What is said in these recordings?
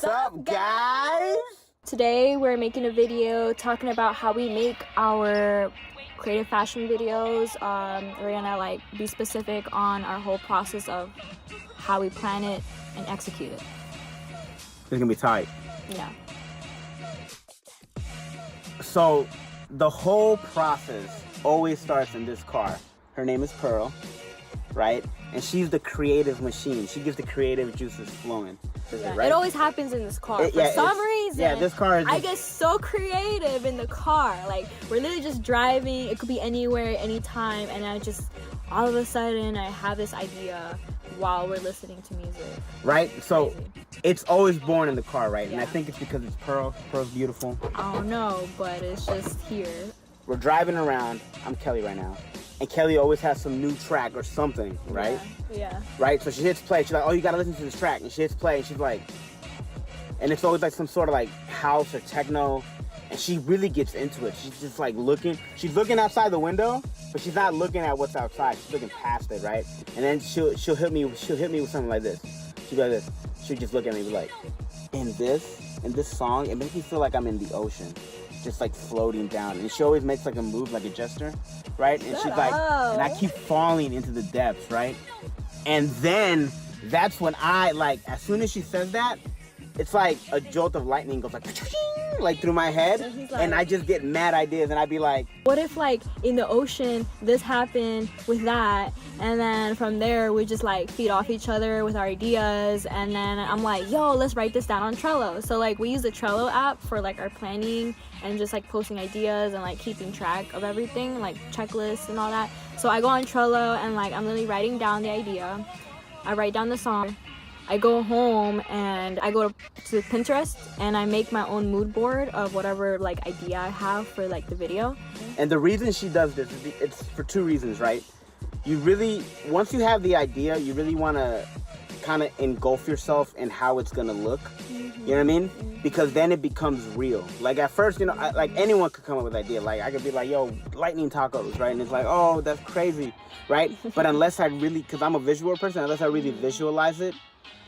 up, guys? Today we're making a video talking about how we make our creative fashion videos. We're gonna be specific on our whole process of how we plan it and execute it. It's gonna be tight. Yeah. So the whole process always starts in this car. Her name is Pearl, right? And she's the creative machine. She gets the creative juices flowing. Yeah, right? it always happens in this car. For some reason, this car is I get so creative in the car. Like, we're literally just driving. It could be anywhere, anytime. And I just, all of a sudden, I have this idea while we're listening to music. Right? So Crazy. It's always born in the car, right? Yeah. And I think it's because it's Pearl. Pearl's beautiful. I don't know, but it's just here. We're driving around. I'm Kelly right now. And Kelly always has some new track or something, right? Yeah. Right? So she hits play. She's like, oh, you gotta listen to this track. And she hits play and she's like, and it's always like some sort of like house or techno. And she really gets into it. She's just like looking. She's looking outside the window, but she's not looking at what's outside. She's looking past it, right? And then she'll hit me with something like this. She'll go like this. She'll just look at me and be like, in this song, it makes me feel like I'm in the ocean. Just like floating down, and she always makes like a move, like a gesture, right? And she's like, and I keep falling into the depths, right? And then that's when I as soon as she says that, it's like a jolt of lightning goes like through my head, and I just get mad ideas, and I'd be like, what if in the ocean this happened with that, and then from there we just feed off each other with our ideas, and then I'm like, yo, let's write this down on Trello. So we use the Trello app for our planning and just posting ideas and keeping track of everything, checklists and all that. So I go on Trello and I'm literally writing down the idea. I write down the song. I go home and I go to Pinterest and I make my own mood board of whatever idea I have for the video. And the reason she does this is it's for two reasons, right? You really, once you have the idea, you really want to kind of engulf yourself in how it's gonna look. You know what I mean? Because then it becomes real. At first, anyone could come up with an idea. I could be like, yo, lightning tacos, right? And it's like, oh, that's crazy, right? But unless I really, because I'm a visual person, unless I really visualize it,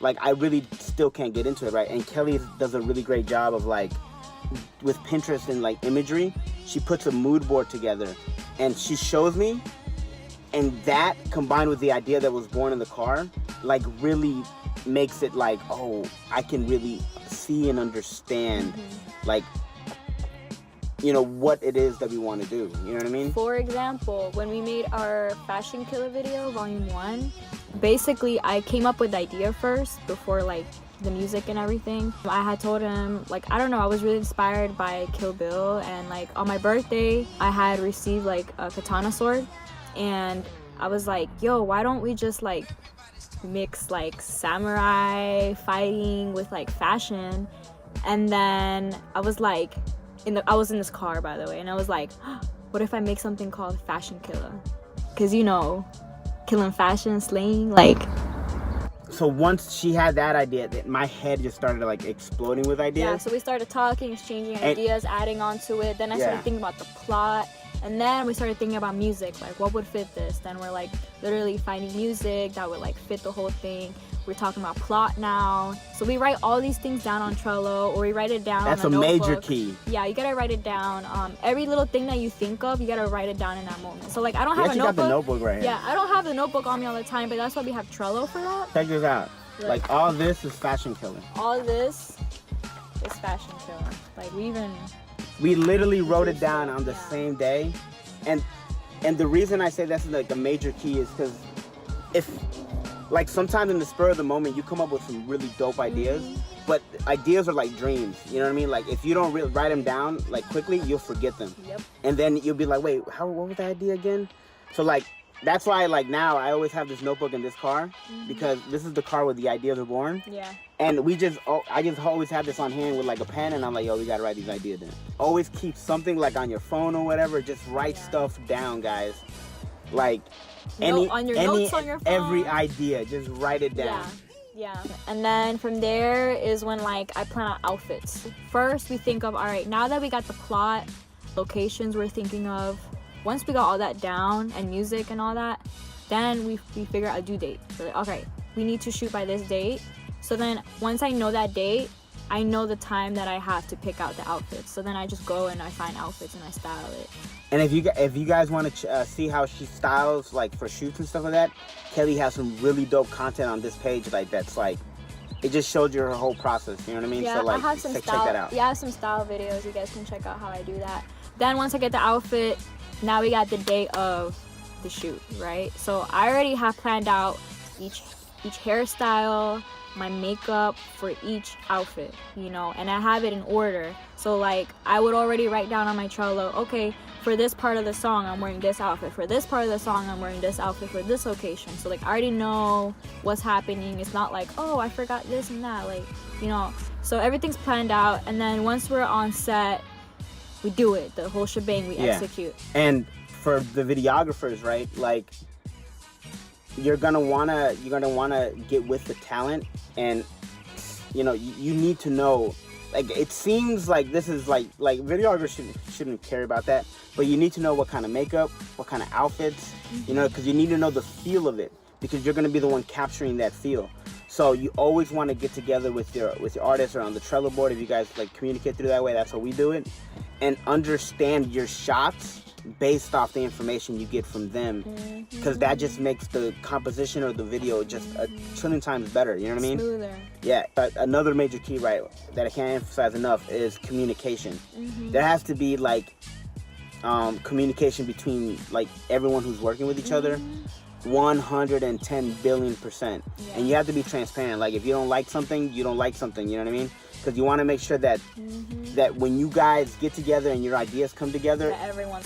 I really still can't get into it, right? And Kelly does a really great job of with Pinterest and imagery. She puts a mood board together and she shows me, and that combined with the idea that was born in the car, really makes it oh, I can really see and understand what it is that we want to do. You know what I mean? For example, when we made our Fashion Killer video, Volume 1, basically I came up with the idea first before the music and everything. I had told him I don't know, I was really inspired by Kill Bill, and on my birthday I had received a katana sword, and I was like, yo, why don't we just mix samurai fighting with fashion? And then I was I was in this car, by the way, and I was like, what if I make something called Fashion Killer? Because killing fashion, slaying, So once she had that idea, my head just started exploding with ideas. Yeah, so we started talking, exchanging ideas, adding on to it. Then I started thinking about the plot, and then we started thinking about music, what would fit this. Then we're literally finding music that would fit the whole thing. We're talking about plot now. So we write all these things down on Trello, or we write it down That's on a major notebook. key. Yeah, you gotta write it down. Every little thing that you think of, you gotta write it down in that moment. So I don't have a notebook. Got the notebook right here. Yeah, I don't have the notebook on me all the time, but that's why we have Trello for that. Check this out. All this is Fashion Killer. All this is Fashion Killer. We literally wrote it down on the same day. And the reason I say that's a major key is because if sometimes in the spur of the moment you come up with some really dope ideas, but ideas are like dreams, you know what I mean? If you don't write them down quickly, you'll forget them. Yep. And then you'll be like, wait, what was the idea again? So that's why now I always have this notebook in this car, because this is the car where the ideas are born. Yeah. And I just always have this on hand with a pen, and I'm like, yo, we gotta write these ideas down. Always keep something on your phone or whatever. Just write stuff down, guys. On your notes on your phone. Every idea, just write it down. Yeah. And then from there is when I plan out outfits. First we think of, all right, now that we got the plot, locations we're thinking of, once we got all that down and music and all that, then we figure out a due date. So okay, we need to shoot by this date. So then once I know that date, I know the time that I have to pick out the outfits. So then I just go and I find outfits and I style it. And if you guys want to see how she styles like for shoots and stuff like that, Kelly has some really dope content on this page. Like that's like, it just showed you her whole process. You know what I mean? Yeah, so like, I have some check style. that out. Yeah, I have some style videos. You guys can check out how I do that. Then once I get the outfit, now we got the day of the shoot, right? So I already have planned out each hairstyle, my makeup for each outfit, you know, and I have it in order. So like I would already write down on my Trello, okay, for this part of the song I'm wearing this outfit, for this part of the song I'm wearing this outfit for this occasion. So like I already know what's happening. It's not like, oh, I forgot this and that, like, you know. So everything's planned out, and then once we're on set, we do it, the whole shebang, we execute. And for the videographers, right, like you're gonna wanna get with the talent, and you know, you need to know, like, it seems like this is like videographers shouldn't care about that, but you need to know what kind of makeup, what kind of outfits, you know, because you need to know the feel of it, because you're gonna be the one capturing that feel. So you always want to get together with your artists or on the Trello board, if you guys like communicate through that way. That's how we do it, and understand your shots based off the information you get from them, because that just makes the composition or the video just a trillion times better. You know what I mean? Smoother. Yeah. But another major key, right, that I can't emphasize enough is communication. There has to be like communication between like everyone who's working with each other. 110 billion%. Yeah. And you have to be transparent. Like if you don't like something, you don't like something. You know what I mean? Because you want to make sure that that when you guys get together and your ideas come together,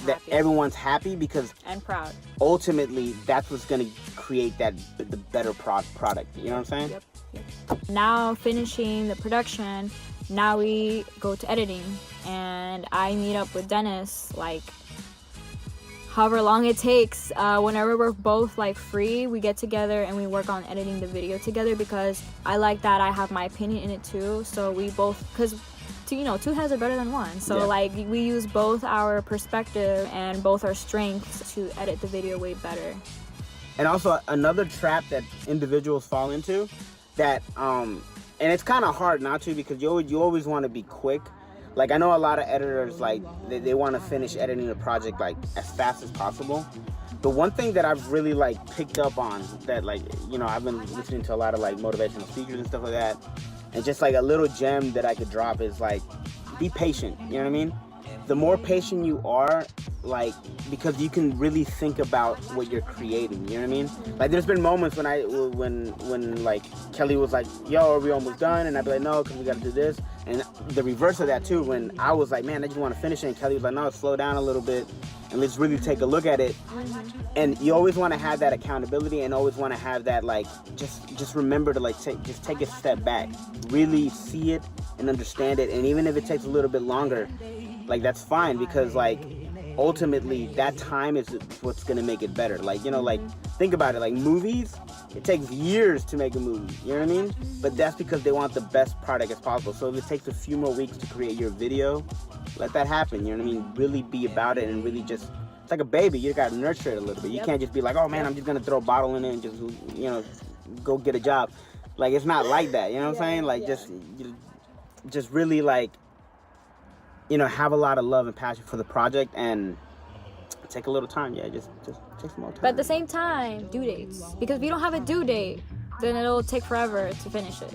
that everyone's happy, because and proud. Ultimately, that's what's gonna create the better product. You know what I'm saying? Yep. Now finishing the production, now we go to editing, and I meet up with Dennis like however long it takes. Whenever we're both like free, we get together and we work on editing the video together, because I like that I have my opinion in it too. So we both, because two heads are better than one. So like we use both our perspective and both our strengths to edit the video way better. And also another trap that individuals fall into, that and it's kind of hard not to, because you always want to be quick. Like I know a lot of editors, like they want to finish editing the project like as fast as possible. The one thing that I've really like picked up on, that like, you know, I've been listening to a lot of like motivational speakers and stuff like that, and just like a little gem that I could drop is like, be patient. You know what I mean? The more patient you are, like, because you can really think about what you're creating. You know what I mean? Like there's been moments when like Kelly was like, yo, are we almost done? And I'd be like, no, because we got to do this. And the reverse of that too, when I was like, man, I just want to finish it, and Kelly was like, no, slow down a little bit and let's really take a look at it. And you always want to have that accountability, and always want to have that like, just remember to like take a step back, really see it and understand it. And even if it takes a little bit longer, like that's fine, because like ultimately that time is what's gonna make it better. Like, you know, like think about it, like movies, it takes years to make a movie, you know what I mean? But that's because they want the best product as possible. So if it takes a few more weeks to create your video, let that happen, you know what I mean? Really be about it, and really just, it's like a baby, you gotta nurture it a little bit. You can't just be like, oh man, I'm just gonna throw a bottle in it and just, you know, go get a job. Like it's not like that, you know what I'm saying? Like just really like, you know, have a lot of love and passion for the project, and take a little time. Just take some more time. But at the same time, due dates. Because if you don't have a due date, then it'll take forever to finish it.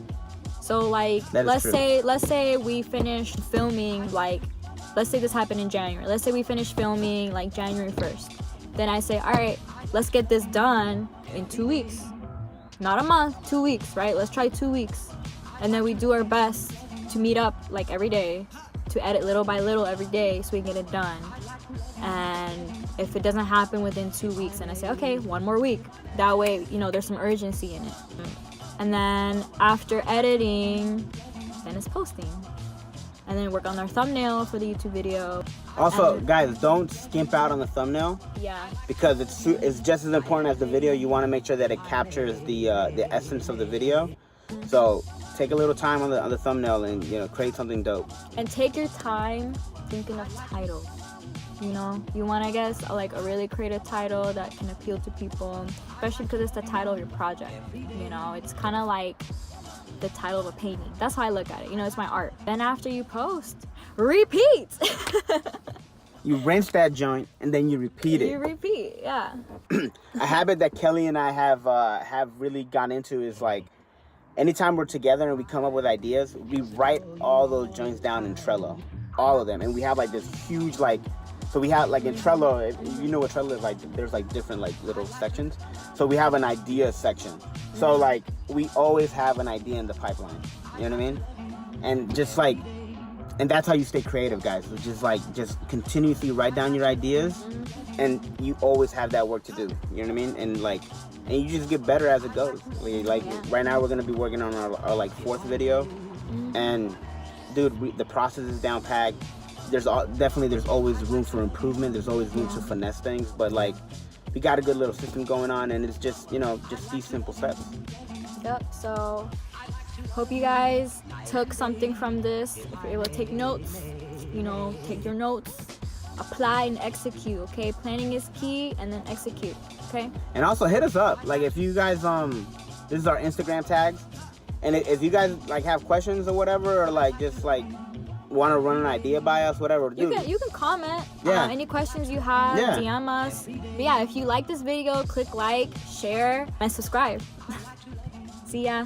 So like, let's say we finish filming, like, let's say this happened in January. Let's say we finish filming like January 1st. Then I say, all right, let's get this done in 2 weeks. Not a month, 2 weeks, right? Let's try 2 weeks. And then we do our best to meet up like every day, to edit little by little every day so we can get it done. And if it doesn't happen within 2 weeks, then I say, okay, 1 more week. That way, you know, there's some urgency in it. And then after editing, then it's posting. And then work on our thumbnail for the YouTube video. Also, guys, don't skimp out on the thumbnail. Yeah. Because it's just as important as the video. You want to make sure that it captures the essence of the video. So take a little time on the thumbnail, and, you know, create something dope. And take your time thinking of titles. You know, you want to guess like a really creative title that can appeal to people, especially because it's the title of your project. You know, it's kind of like the title of a painting. That's how I look at it. You know, it's my art. Then after you post, repeat. You rinse that joint and then you repeat it. You repeat, yeah. A habit that Kelly and I have really gone into is like, anytime we're together and we come up with ideas, we write all those joints down in Trello, all of them, and we have like this huge like. So we have like in Trello, if you know what Trello is like, there's like different like little sections. So we have an idea section. So like we always have an idea in the pipeline. You know what I mean? And just like, and that's how you stay creative, guys. Which is like just continuously write down your ideas, and you always have that work to do. You know what I mean? And like, and you just get better as it goes. Like right now we're gonna be working on our like 4th video, and dude, the process is down packed. There's always room for improvement. There's always room to finesse things, but like we got a good little system going on, and it's just, you know, just these simple steps. Yep. So hope you guys took something from this. If you're able to take notes, you know, take your notes, apply and execute. Okay, planning is key, and then execute. Okay. And also hit us up. Like if you guys this is our Instagram tags, and if you guys like have questions or whatever, or like just like want to run an idea by us, whatever, you can comment. Yeah. Any questions you have, Yeah. DM us. But yeah, if you like this video, click like, share, and subscribe. See ya.